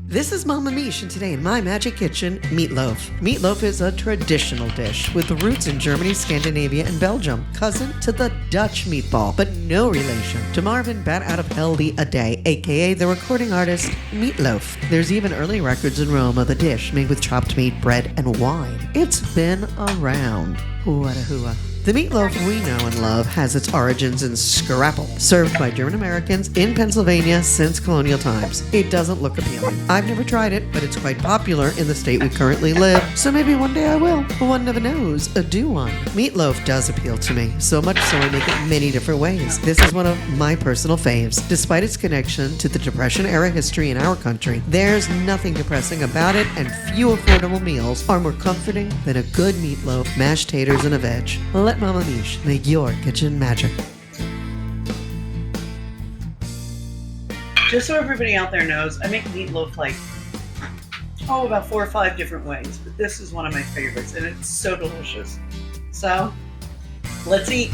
This is Mama Miche, and today in my magic kitchen, meatloaf. Meatloaf is a traditional dish with roots in Germany, Scandinavia, and Belgium, cousin to the Dutch meatball, but no relation to Marvin Bat Out of Hell the A Day, aka the recording artist Meatloaf. There's even early records in Rome of the dish made with chopped meat, bread, and wine. It's been around. What a hooah. The meatloaf we know and love has its origins in scrapple, served by German Americans in Pennsylvania since colonial times. It doesn't look appealing. I've never tried it, but it's quite popular in the state we currently live, so maybe one day I will. One never knows, do one. Meatloaf does appeal to me, so much so I make it many different ways. This is one of my personal faves. Despite its connection to the Depression-era history in our country, there's nothing depressing about it, and few affordable meals are more comforting than a good meatloaf, mashed taters, and a veg. Let Mama Miche make your kitchen magic. Just so everybody out there knows, I make meatloaf about 4 or 5 different ways, but this is one of my favorites, and it's so delicious. So, let's eat.